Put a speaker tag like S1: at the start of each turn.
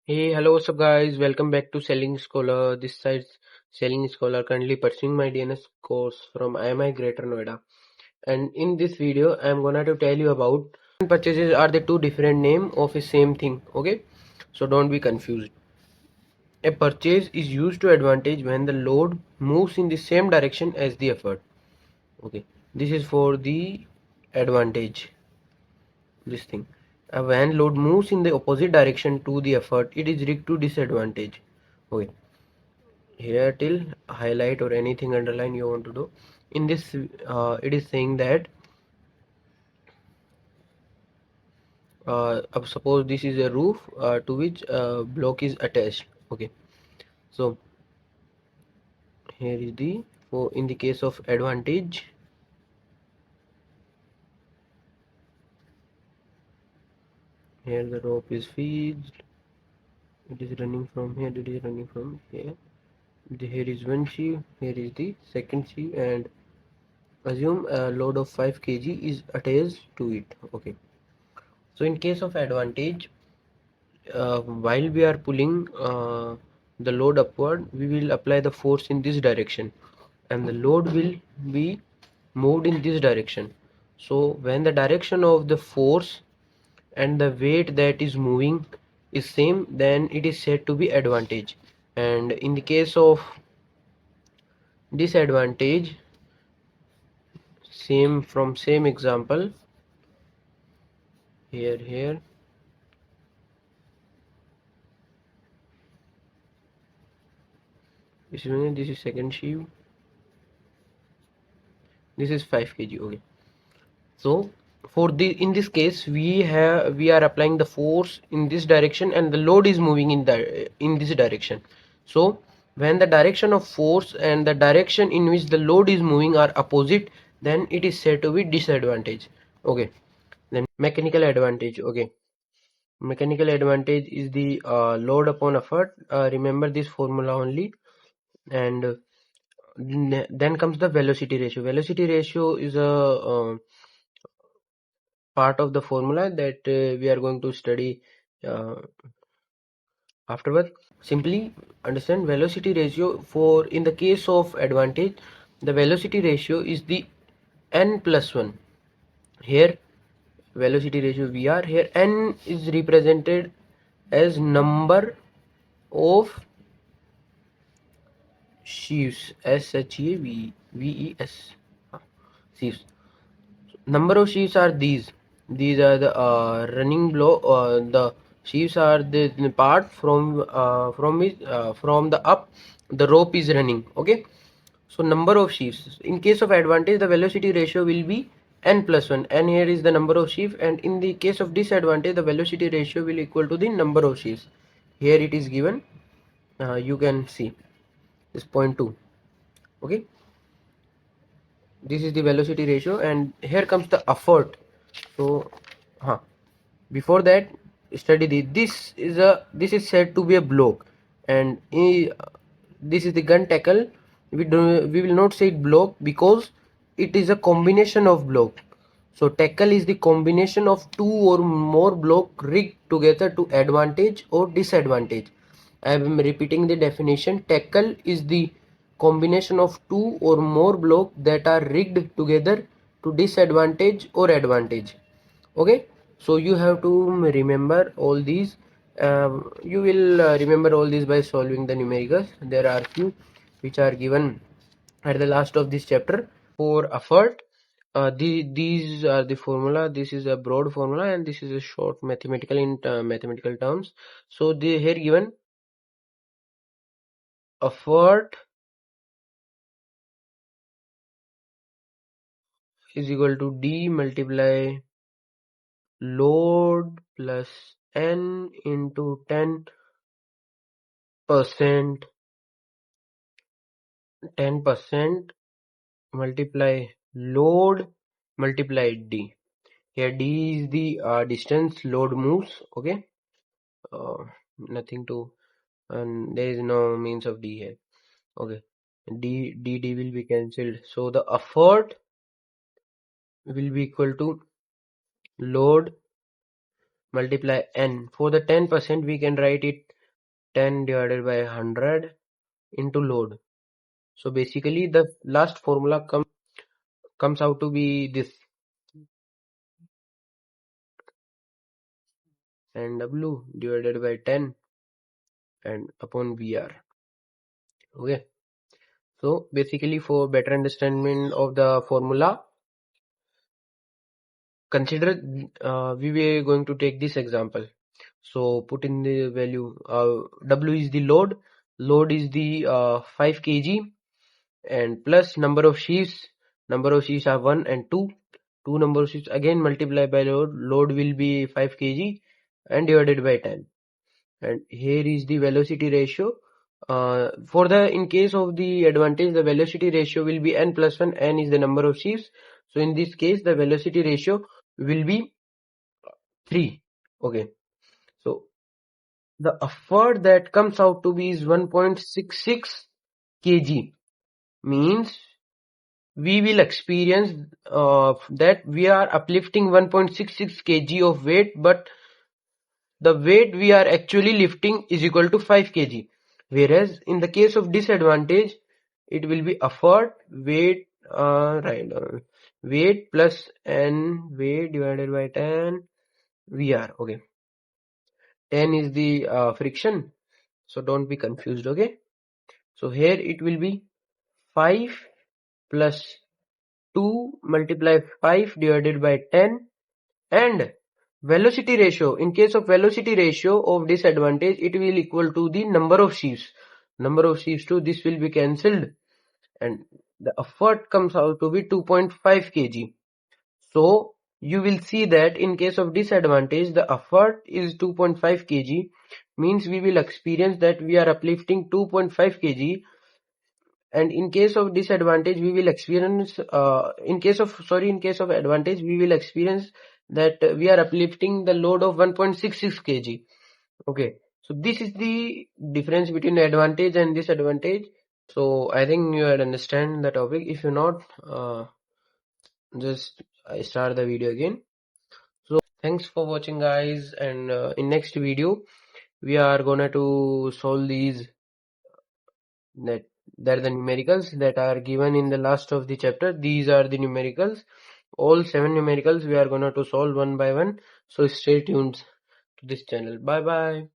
S1: Hey, hello, what's up, guys? Welcome back to Selling Scholar. This side, Selling Scholar, currently pursuing my DNS course from IMI Greater Noida. And in this video, I'm gonna to tell you about purchases are the two different name of a same thing. Okay, so don't be confused. A purchase is used to advantage when the load moves in the same direction as the effort. Okay, this is for the advantage. This thing. When load moves in the opposite direction to the effort, it is rigged to disadvantage. Okay, here till highlight or anything underline you want to do in this it is saying that suppose this is a roof to which block is attached. Okay, so here is the for in the case of advantage, here the rope is fixed, it is running from here, it is running from here, here is one sheave, here is the second sheave, and assume a load of 5 kg is attached to it. Okay, so in case of advantage, while we are pulling the load upward, we will apply the force in this direction and the load will be moved in this direction. So when the direction of the force and the weight that is moving is same, then it is said to be advantage. And in the case of disadvantage, same example, here this is second sheave, this is 5 kg. Okay, so for the in this case we are applying the force in this direction and the load is moving in this direction. So when the direction of force and the direction in which the load is moving are opposite, then it is said to be disadvantage. Okay, then mechanical advantage. Okay, mechanical advantage is the load upon effort. Remember this formula only. And then comes the velocity ratio. Velocity ratio is a part of the formula that we are going to study uh, afterward. Simply understand velocity ratio. For in the case of advantage, the velocity ratio is the n plus 1. Here velocity ratio VR, here n is represented as number of sheaves, sheaves, sheaves. Number of sheaves are these are the running blow, the sheaves are the part from the up the rope is running. Okay, so number of sheaves. In case of advantage, the velocity ratio will be n plus 1, and here is the number of sheaves. And in the case of disadvantage, the velocity ratio will equal to the number of sheaves. Here it is given, you can see this 0.2. Okay, this is the velocity ratio, and here comes the effort. So before that, study this is said to be a block, and this is the gun tackle. We will not say it block because it is a combination of block. So tackle is the combination of two or more block rigged together to advantage or disadvantage. I am repeating the definition. Tackle is the combination of two or more block that are rigged together to disadvantage or advantage. Okay, so you have to remember all these. You will remember all these by solving the numericals. There are few which are given at the last of this chapter. For effort, these are the formula. This is a broad formula and this is a short mathematical in mathematical terms. So the here given effort is equal to D multiply load plus N into 10%, 10% multiply load multiply D. Here D is the distance load moves. Okay, nothing to, and there is no means of D here. Okay, D will be cancelled. So the effort will be equal to load multiply N. For the 10%, we can write it 10 divided by 100 into load. So basically the last formula comes out to be this, NW divided by 10 and upon VR. Okay. So basically, for better understanding of the formula, consider we were going to take this example. So put in the value, W is the load is the 5 kg, and plus number of sheaves are 1 and 2. Two number of sheaves again multiplied by load will be 5 kg and divided by 10. And here is the velocity ratio. In case of the advantage, the velocity ratio will be n plus 1. N is the number of sheaves. So in this case, the velocity ratio will be 3. Okay. So the effort that comes out to be is 1.66 kg. Means we will experience that we are uplifting 1.66 kg of weight, but the weight we are actually lifting is equal to 5 kg. Whereas in the case of disadvantage, it will be effort, weight, weight plus n, weight divided by 10 VR. Okay. 10 is the friction. So don't be confused. Okay. So here it will be 5 plus 2 multiply 5 divided by 10, and velocity ratio, in case of velocity ratio of disadvantage, it will equal to the number of sheaves. Number of sheaves to this will be cancelled, and the effort comes out to be 2.5 kg. So you will see that in case of disadvantage, the effort is 2.5 kg, means we will experience that we are uplifting 2.5 kg. And in case of disadvantage, we will experience in case of advantage, we will experience that we are uplifting the load of 1.66 kg. Okay, so this is the difference between advantage and disadvantage. So I think you had understand the topic. If you not, just I start the video again. So thanks for watching, guys, and in next video we are gonna to solve these that are the numericals that are given in the last of the chapter. These are the numericals, all 7 numericals we are gonna to solve one by one. So stay tuned to this channel. Bye bye.